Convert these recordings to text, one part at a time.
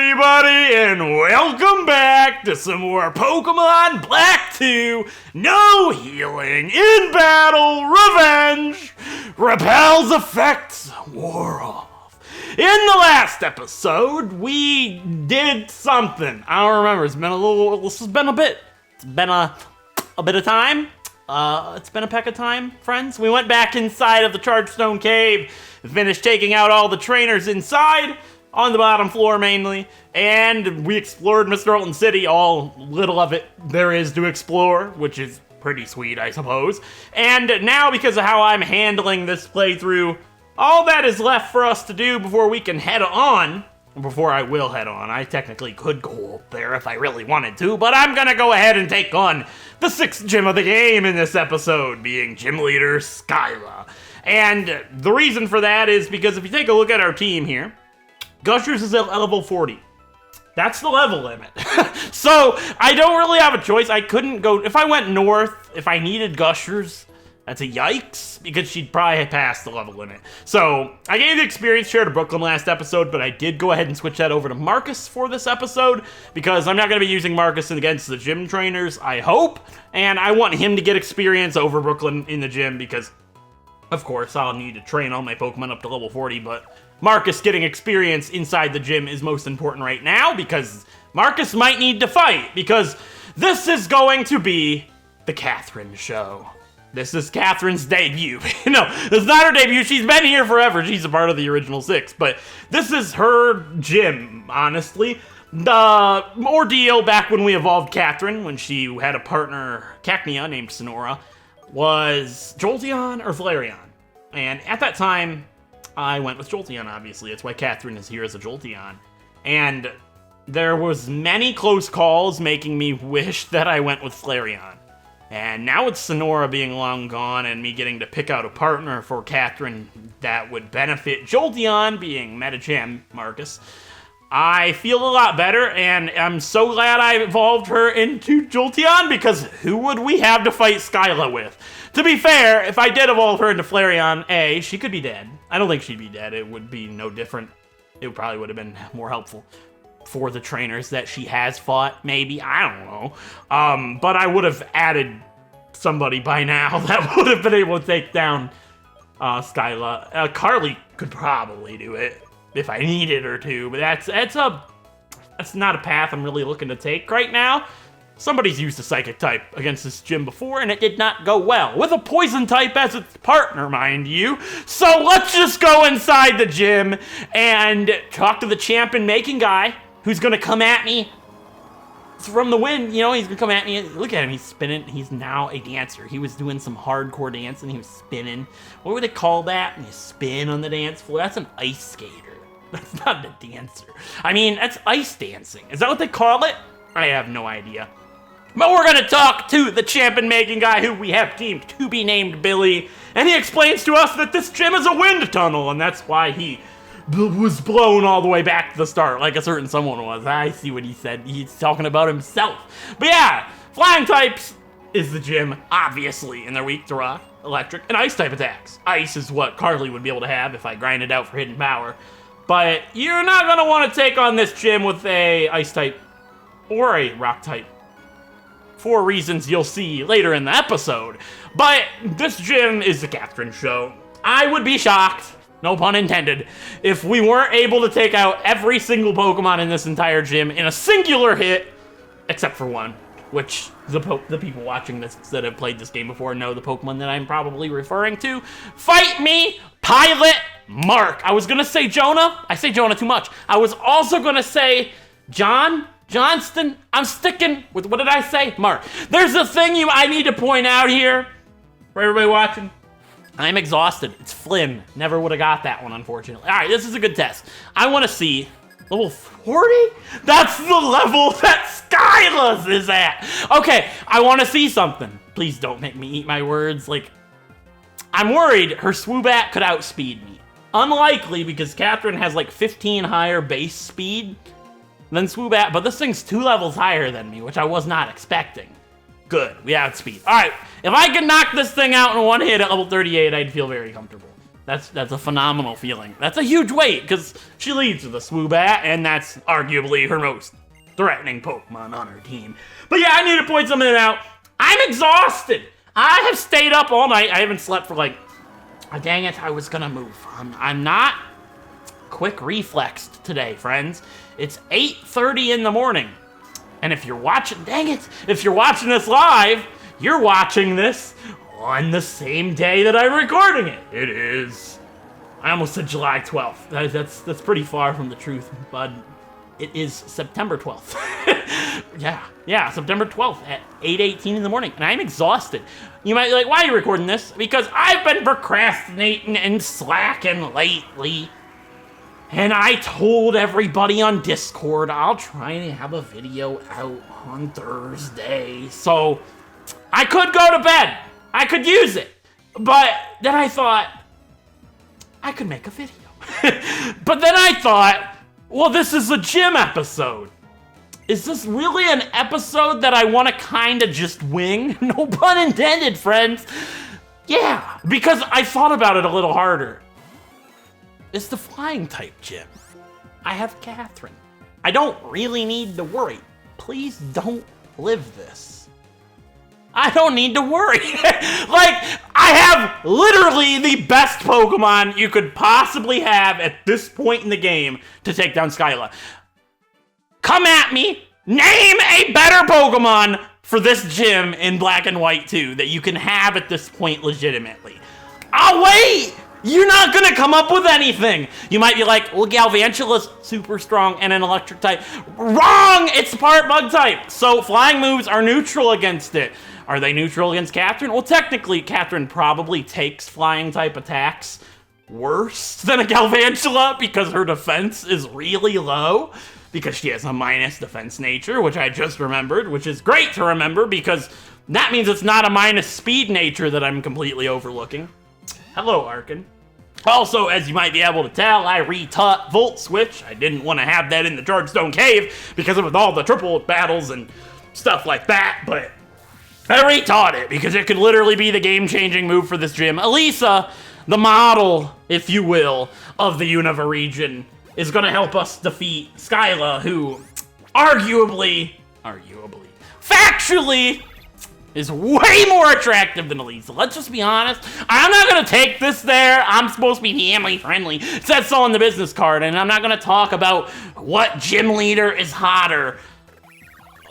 everybody, and welcome back to some more Pokemon Black 2 No Healing in Battle Revenge Repel's effects wore off. In the last episode, we did something. I don't remember. It's been a bit of time. It's been a peck of time, friends. We went back inside of the Chargestone Cave, finished taking out all the trainers inside, on the bottom floor mainly, and we explored Mr. Olton City, all little of it there is to explore, which is pretty sweet, I suppose. And now, because of how I'm handling this playthrough, all that is left for us to do before we can head on, before I will head on. I technically could go up there if I really wanted to, but I'm gonna go ahead and take on the 6th gym of the game in this episode, being Gym Leader Scylla. And the reason for that is because if you take a look at our team here, Gushers is at level 40. That's the level limit. So I don't really have a choice. I couldn't go, if I went north, if I needed Gushers, that's a yikes, because she'd probably have passed the level limit. So I gave the experience share to Brooklyn last episode, but I did go ahead and switch that over to Marcus for this episode, because I'm not going to be using Marcus against the gym trainers, I hope, and I want him to get experience over Brooklyn in the gym, because of course I'll need to train all my Pokemon up to level 40, but Marcus getting experience inside the gym is most important right now, because Marcus might need to fight, because this is going to be the Catherine show. This is Catherine's debut. No, it's not her debut. She's been here forever. She's a part of the original 6, but this is her gym, honestly. The ordeal back when we evolved Catherine, when she had a partner, Cacnea, named Sonora, was Jolteon or Flareon. And at that time, I went with Jolteon, obviously. That's why Catherine is here as a Jolteon. And there was many close calls making me wish that I went with Flareon. And now it's Sonora being long gone and me getting to pick out a partner for Catherine that would benefit Jolteon, being Medicham Marcus. I feel a lot better, and I'm so glad I evolved her into Jolteon, because who would we have to fight SKYLA with? To be fair, if I did evolve her into Flareon, she could be dead. I don't think she'd be dead. It would be no different. It probably would have been more helpful for the trainers that she has fought, maybe. I don't know. But I would have added somebody by now that would have been able to take down SKYLA. Carly could probably do it if I needed her to, but that's not a path I'm really looking to take right now. Somebody's used a Psychic type against this gym before, and it did not go well. With a Poison type as its partner, mind you. So let's just go inside the gym and talk to the champion making guy, who's gonna come at me from the wind. You know, he's gonna come at me. Look at him, he's spinning. He's now a dancer. He was doing some hardcore dancing. He was spinning. What would they call that? And you spin on the dance floor. That's an ice skater. That's not a dancer. I mean, that's ice dancing. Is that what they call it? I have no idea. But we're gonna talk to the champion-making guy who we have teamed to be named Billy, and he explains to us that this gym is a wind tunnel, and that's why he was blown all the way back to the start, like a certain someone was. I see what he said. He's talking about himself. But yeah, flying types is the gym, obviously, and they're weak to rock, electric, and ice type attacks. Ice is what Carly would be able to have if I grinded out for hidden power. But you're not going to want to take on this gym with a ice type or a rock type, for reasons you'll see later in the episode. But this gym is the Catherine show. I would be shocked, no pun intended, if we weren't able to take out every single Pokemon in this entire gym in a singular hit, except for one, which the people watching this that have played this game before know the Pokemon that I'm probably referring to. Fight me, Pilot Mark. I was gonna say Jonah. I say Jonah too much. I was also gonna say Johnston. I'm sticking with, what did I say? Mark. There's a thing I need to point out here for everybody watching. I'm exhausted. It's Flynn. Never would have got that one, unfortunately. All right, this is a good test. I want to see level 40? That's the level that Skyla's is at. Okay, I want to see something. Please don't make me eat my words. Like, I'm worried her Swoobat could outspeed me. Unlikely, because Catherine has like 15 higher base speed than Swoobat, but this thing's 2 levels higher than me, which I was not expecting. Good, we outspeed. All right, if I could knock this thing out in one hit at level 38, I'd feel very comfortable. That's a phenomenal feeling. That's a huge weight, because she leads with a Swoobat, and that's arguably her most threatening Pokemon on her team. But yeah, I need to point something out. I'm exhausted. I have stayed up all night. I haven't slept for like, dang it, I was gonna move. I'm not quick reflexed today, friends. It's 8:30 in the morning. And if you're watching, dang it, if you're watching this live, you're watching this on the same day that I'm recording it. It is, I almost said July 12th. That's pretty far from the truth, but it is September 12th. yeah, September 12th at 8:18 in the morning, and I'm exhausted. You might be like, why are you recording this? Because I've been procrastinating and slacking lately. And I told everybody on Discord I'll try and have a video out on Thursday. So I could go to bed. I could use it. But then I thought I could make a video. But then I thought, well, this is a gym episode. Is this really an episode that I want to kind of just wing? No pun intended, friends. Yeah, because I thought about it a little harder. It's the flying type gym. I have Catherine. I don't really need to worry. Please don't live this. I don't need to worry. Like, I have literally the best Pokemon you could possibly have at this point in the game to take down SKYLA. Come at me. Name a better Pokemon for this gym in Black and White 2 that you can have at this point legitimately. I'll wait. You're not gonna come up with anything. You might be like, well, Galvantula's super strong and an electric type. Wrong! It's part bug type. So flying moves are neutral against it. Are they neutral against Catherine? Well, technically, Catherine probably takes flying type attacks worse than a Galvantula because her defense is really low. Because she has a minus defense nature, which I just remembered, which is great to remember because that means it's not a minus speed nature that I'm completely overlooking. Hello, Arkin. Also, as you might be able to tell, I retaught Volt Switch. I didn't want to have that in the Chargestone Cave because of all the triple battles and stuff like that, but I retaught it because it could literally be the game-changing move for this gym. Elisa, the model, if you will, of the Unova region, is going to help us defeat SKYLA, who arguably, factually, is way more attractive than Elisa. Let's just be honest. I'm not going to take this there. I'm supposed to be family friendly. It says so on the business card, and I'm not going to talk about what gym leader is hotter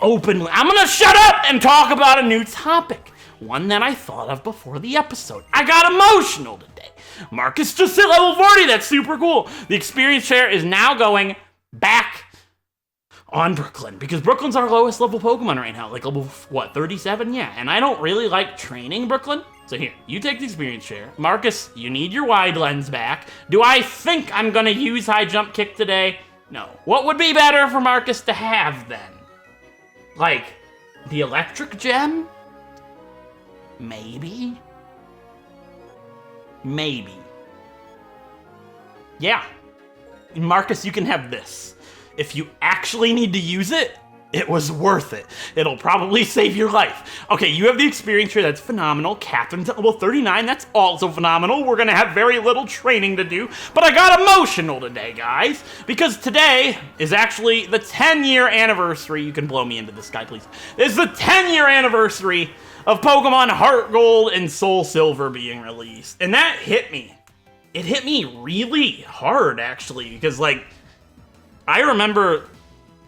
openly. I'm going to shut up and talk about a new topic. One that I thought of before the episode. I got emotional today. Marcus just hit level 40. That's super cool. The experience share is now going back on Brooklyn because Brooklyn's our lowest level Pokemon right now. Like level, what, 37? Yeah, and I don't really like training Brooklyn. So here, you take the experience share. Marcus, you need your wide lens back. Do I think I'm gonna use high jump kick today? No. What would be better for Marcus to have then? Like, the electric gem? Maybe? Maybe. Yeah. Marcus, you can have this. If you actually need to use it, it was worth it. It'll probably save your life. Okay, you have the experience here. That's phenomenal. Catherine's at level 39. That's also phenomenal. We're going to have very little training to do. But I got emotional today, guys. Because today is actually the 10-year anniversary. You can blow me into the sky, please. It's the 10-year anniversary of Pokemon Heart Gold and Soul Silver being released. And that hit me. It hit me really hard, actually. Because, like, I remember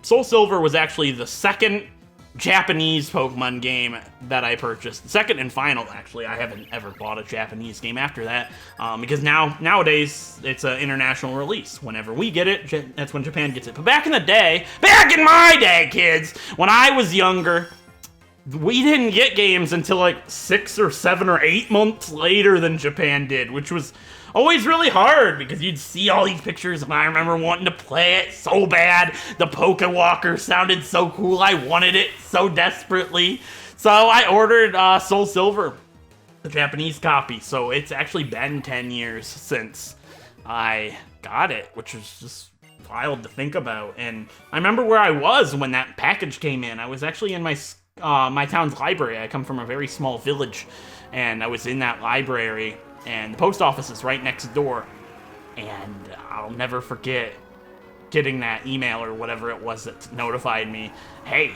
Soul Silver was actually the second Japanese Pokemon game that I purchased. Second and final, actually. I haven't ever bought a Japanese game after that. Because nowadays, it's an international release. Whenever we get it, that's when Japan gets it. But back in the day, back in my day, kids, when I was younger, we didn't get games until like 6 or 7 or 8 months later than Japan did, which was always really hard because you'd see all these pictures and I remember wanting to play it so bad. The Pokewalker sounded so cool. I wanted it so desperately. So I ordered Soul Silver, the Japanese copy. So it's actually been 10 years since I got it, which is just wild to think about. And I remember where I was when that package came in. I was actually in my town's library. I come from a very small village, and I was in that library and the post office is right next door. And I'll never forget getting that email or whatever it was that notified me, hey,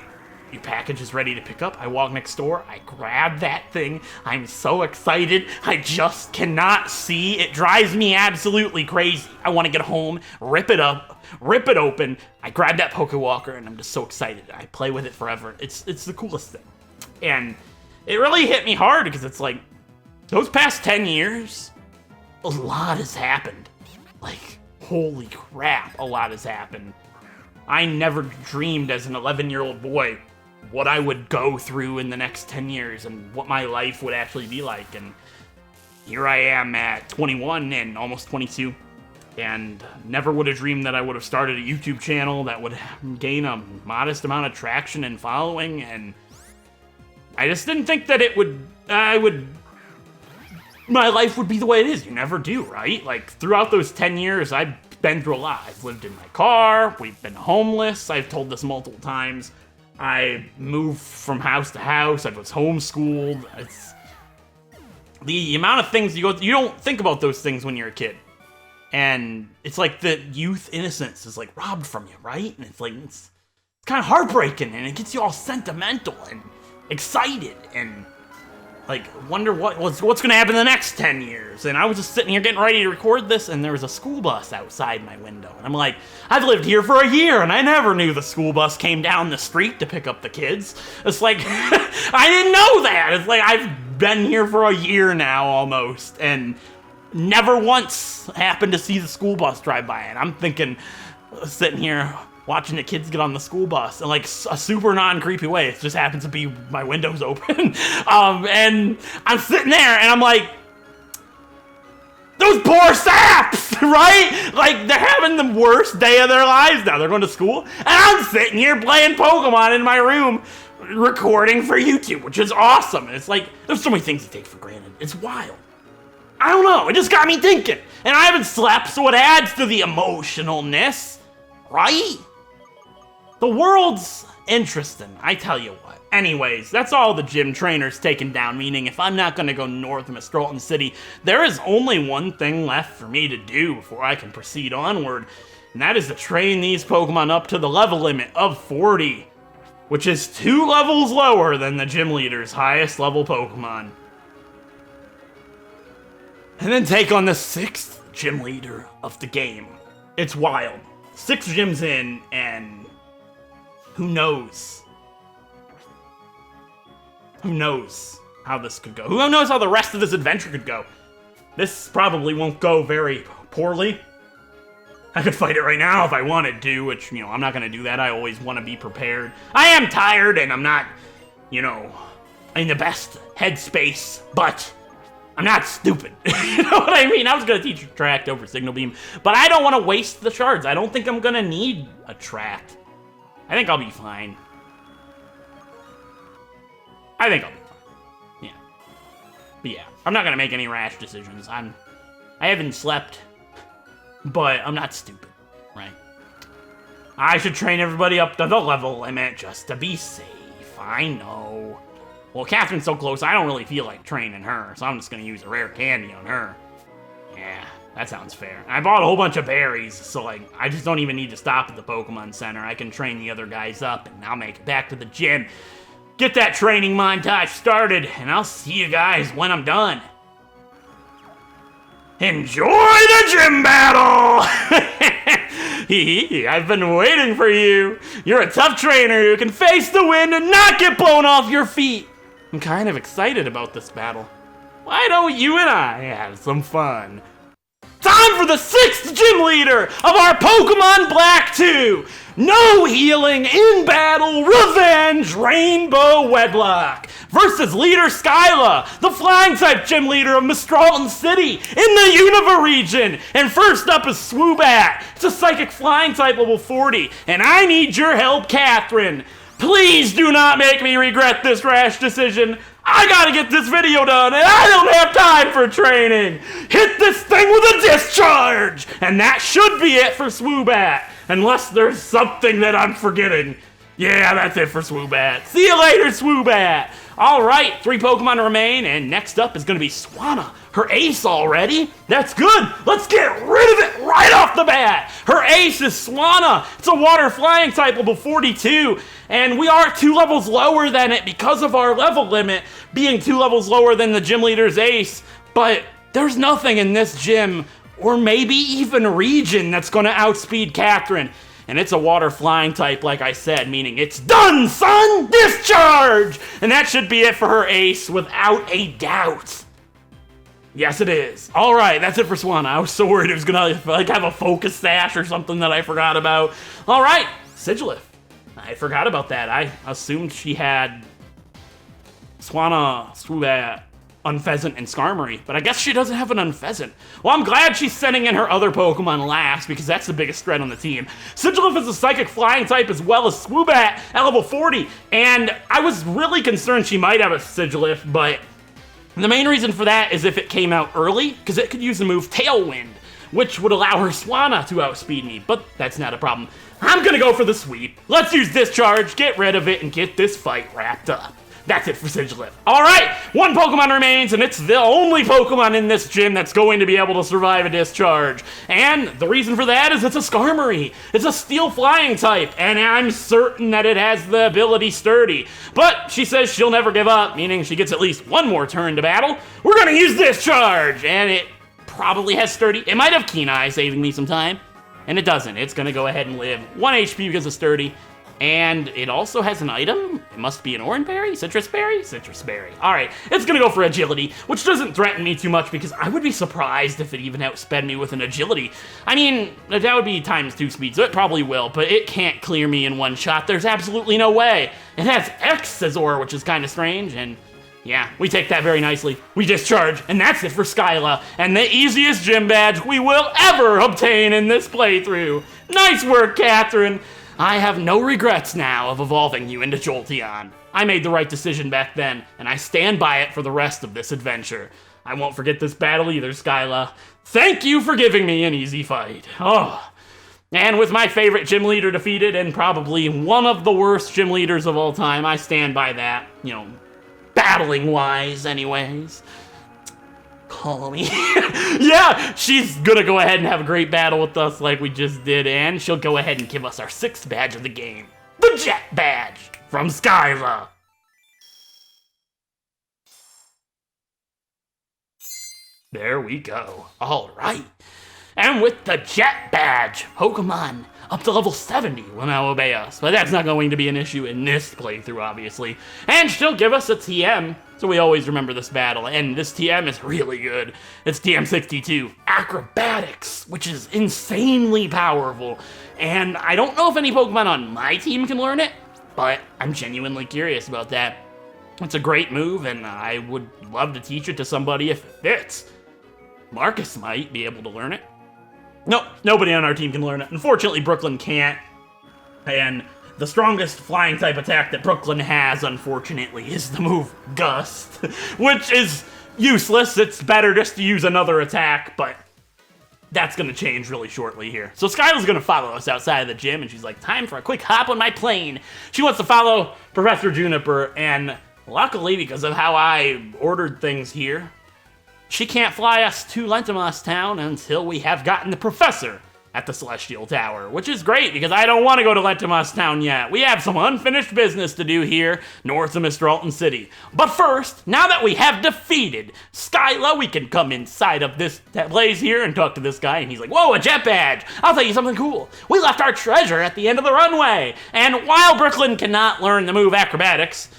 your package is ready to pick up. I walk next door, I grab that thing. I'm so excited. I just cannot see. It drives me absolutely crazy. I want to get home, rip it up, rip it open. I grab that Pokewalker and I'm just so excited. I play with it forever. It's the coolest thing. And it really hit me hard because it's like, those past 10 years, a lot has happened. Like, holy crap, a lot has happened. I never dreamed as an 11-year-old boy what I would go through in the next 10 years and what my life would actually be like. And here I am at 21 and almost 22. And never would have dreamed that I would have started a YouTube channel that would gain a modest amount of traction and following. And I just didn't think that my life would be the way it is. You never do, right? Like, throughout those 10 years, I've been through a lot. I've lived in my car, we've been homeless, I've told this multiple times. I moved from house to house, I was homeschooled. It's the amount of things you don't think about those things when you're a kid. And it's like the youth innocence is like robbed from you, right? And it's like, it's kind of heartbreaking, and it gets you all sentimental and excited and like, wonder what's gonna happen in the next 10 years. And I was just sitting here getting ready to record this, and there was a school bus outside my window. And I'm like, I've lived here for a year, and I never knew the school bus came down the street to pick up the kids. It's like, I didn't know that. It's like, I've been here for a year now, almost, and never once happened to see the school bus drive by. And I'm thinking, sitting here, watching the kids get on the school bus in like a super non-creepy way. It just happens to be my windows open. And I'm sitting there and I'm like, those poor saps, right? Like, they're having the worst day of their lives now. They're going to school and I'm sitting here playing Pokemon in my room, recording for YouTube, which is awesome. And it's like, there's so many things to take for granted. It's wild. I don't know. It just got me thinking. And I haven't slept, so it adds to the emotionalness, right? The world's interesting, I tell you what. Anyways, that's all the gym trainer's taken down, meaning if I'm not going to go north of Mistralton City, there is only one thing left for me to do before I can proceed onward, and that is to train these Pokemon up to the level limit of 40, which is 2 levels lower than the gym leader's highest level Pokemon. And then take on the 6th gym leader of the game. It's wild. 6 gyms in, and who knows? Who knows how this could go? Who knows how the rest of this adventure could go? This probably won't go very poorly. I could fight it right now if I wanted to, which, you know, I'm not going to do that. I always want to be prepared. I am tired, and I'm not, you know, in the best headspace, but I'm not stupid. You know what I mean? I was going to teach Tract over Signal Beam, but I don't want to waste the shards. I don't think I'm going to need a Tract. I think I'll be fine. I think I'll be fine. Yeah. But yeah, I'm not going to make any rash decisions. I haven't slept, but I'm not stupid, right? I should train everybody up to the level limit just to be safe. I know. Well, Catherine's so close, I don't really feel like training her, so I'm just going to use a rare candy on her. Yeah, that sounds fair. I bought a whole bunch of berries, so, like, I just don't even need to stop at the Pokemon Center. I can train the other guys up, and I'll make it back to the gym. Get that training montage started, and I'll see you guys when I'm done. Enjoy the gym battle! I've been waiting for you. You're a tough trainer who can face the wind and not get blown off your feet. I'm kind of excited about this battle. Why don't you and I have some fun? Time for the 6th gym leader of our Pokemon Black 2. No healing in battle revenge Rainbow Wedlocke versus Leader Scylla, the flying type gym leader of Mistralton City in the Unova region. And first up is Swoobat. It's a psychic flying type level 40, and I need your help, Catherine. Please do not make me regret this rash decision. I gotta get this video done, and I don't have time for training. Hit this thing with a discharge, and that should be it for Swoobat, unless there's something that I'm forgetting. Yeah, that's it for Swoobat. See you later, Swoobat. All right, 3 Pokemon remain, and next up is going to be Swanna. Her ace already? That's good. Let's get rid of it right off the bat. Her ace is Swanna. It's a water flying type, level 42, and we are 2 levels lower than it because of our level limit being 2 levels lower than the gym leader's ace. But there's nothing in this gym, or maybe even region, that's going to outspeed Catherine. And it's a water flying type, like I said, meaning it's done, son! Discharge! And that should be it for her ace, without a doubt. Yes, it is. All right, that's it for Swanna. I was so worried it was gonna like have a focus sash or something that I forgot about. All right, Sigilyph. I forgot about that. I assumed she had Swanna, Swoobat, Unpheasant, and Skarmory, but I guess she doesn't have an Unpheasant. Well, I'm glad she's sending in her other Pokemon last, because that's the biggest threat on the team. Sigilyph is a Psychic Flying type, as well as Swoobat at level 40, and I was really concerned she might have a Sigilyph, but the main reason for that is if it came out early, because it could use the move Tailwind, which would allow her Swanna to outspeed me, but that's not a problem. I'm gonna go for the sweep. Let's use Discharge, get rid of it, and get this fight wrapped up. That's it for Sigilyph. All right, 1 Pokemon remains, and it's the only Pokemon in this gym that's going to be able to survive a Discharge. And the reason for that is it's a Skarmory. It's a Steel Flying type, and I'm certain that it has the ability Sturdy. But she says she'll never give up, meaning she gets at least 1 more turn to battle. We're gonna use Discharge, and it probably has Sturdy. It might have Keen Eye, saving me some time, and it doesn't. It's gonna go ahead and live 1 HP because of Sturdy. And it also has an item. It must be an Orange Berry? Citrus Berry? Citrus Berry. All right, it's gonna go for Agility, which doesn't threaten me too much because I would be surprised if it even outsped me with an Agility. I mean, that would be ×2 speed, so it probably will, but it can't clear me in 1 shot. There's absolutely no way. It has X-Scizor, which is kind of strange, and yeah, we take that very nicely. We Discharge, and that's it for SKYLA, and the easiest gym badge we will ever obtain in this playthrough. Nice work, Catherine. I have no regrets now of evolving you into Jolteon. I made the right decision back then, and I stand by it for the rest of this adventure. I won't forget this battle either, SKYLA. Thank you for giving me an easy fight. Oh. And with my favorite gym leader defeated, and probably one of the worst gym leaders of all time, I stand by that, you know, battling-wise anyways. Call me. Yeah, she's gonna go ahead and have a great battle with us like we just did, and she'll go ahead and give us our 6th badge of the game. The Jet Badge from SKYLA. There we go. All right. And with the Jet Badge, Pokemon up to level 70 will now obey us, but that's not going to be an issue in this playthrough, obviously. And she'll give us a TM, so we always remember this battle, and this TM is really good. It's TM62, Acrobatics, which is insanely powerful, and I don't know if any Pokemon on my team can learn it, but I'm genuinely curious about that. It's a great move, and I would love to teach it to somebody if it fits. Marcus might be able to learn it. Nope, nobody on our team can learn it. Unfortunately, Brooklyn can't. And the strongest flying type attack that Brooklyn has, unfortunately, is the move Gust, which is useless. It's better just to use another attack, but that's gonna change really shortly here. So SKYLA's gonna follow us outside of the gym, and she's like, time for a quick hop on my plane. She wants to follow Professor Juniper, and luckily, because of how I ordered things here, she can't fly us to Lentimas Town until we have gotten the professor at the Celestial Tower, which is great because I don't want to go to Lentimas Town yet. We have some unfinished business to do here north of Mr. Alton City. But first, now that we have defeated SKYLA, we can come inside of this place here and talk to this guy, and he's like, whoa, a jet badge! I'll tell you something cool. We left our treasure at the end of the runway, and while Brooklyn cannot learn the move Acrobatics,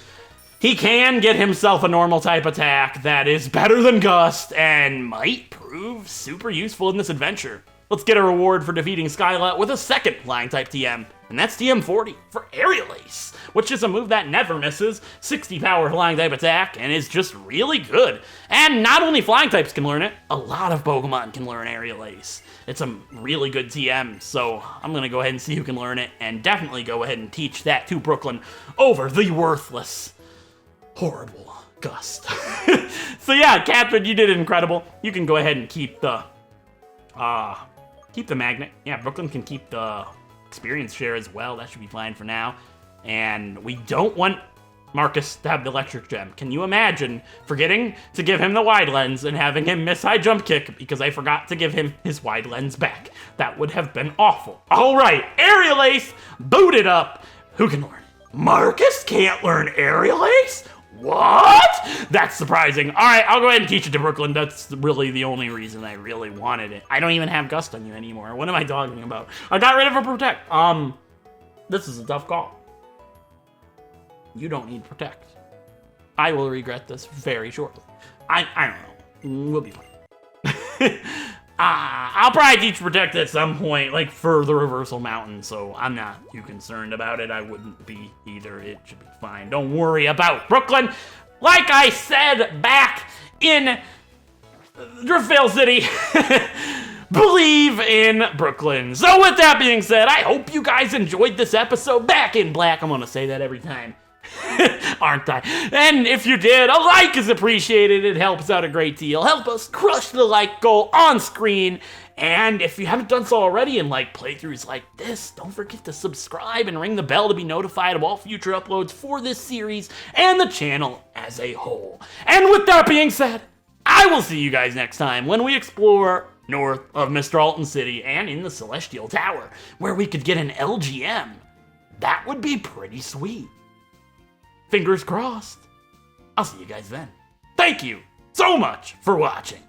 he can get himself a normal type attack that is better than Gust and might prove super useful in this adventure. Let's get a reward for defeating SKYLA with a second flying type TM, and that's TM40 for Aerial Ace, which is a move that never misses, 60 power flying type attack, and is just really good. And not only flying types can learn it, a lot of Pokemon can learn Aerial Ace. It's a really good TM, so I'm gonna go ahead and see who can learn it, and definitely go ahead and teach that to Brooklyn over the worthless, horrible Gust. So yeah, Catherine, you did incredible. You can go ahead and keep the magnet. Yeah, Brooklyn can keep the experience share as well. That should be fine for now. And we don't want Marcus to have the electric gem. Can you imagine forgetting to give him the wide lens and having him miss high jump kick because I forgot to give him his wide lens back? That would have been awful. All right, Aerial Ace, boot it up. Who can learn it? Marcus can't learn Aerial Ace? What? That's surprising. All right, I'll go ahead and teach it to Brooklyn. That's really the only reason I really wanted it. I don't even have Gust on you anymore. What am I talking about? I got rid of a Protect. This is a tough call. You don't need Protect. I will regret this very shortly. I don't know. We'll be fine. I'll probably teach Protect at some point, like for the Reversal Mountain, so I'm not too concerned about it. I wouldn't be either. It should be fine. Don't worry about Brooklyn. Like I said back in Driftveil City, believe in Brooklyn. So with that being said, I hope you guys enjoyed this episode. Back in Black, I'm gonna say that every time. Aren't I? And if you did, a like is appreciated. It helps out a great deal. Help us crush the like goal on screen. And if you haven't done so already and like playthroughs like this, don't forget to subscribe and ring the bell to be notified of all future uploads for this series and the channel as a whole. And with that being said, I will see you guys next time when we explore north of Mr. Alton City and in the Celestial Tower, where we could get an LGM. That would be pretty sweet. Fingers crossed. I'll see you guys then. Thank you so much for watching.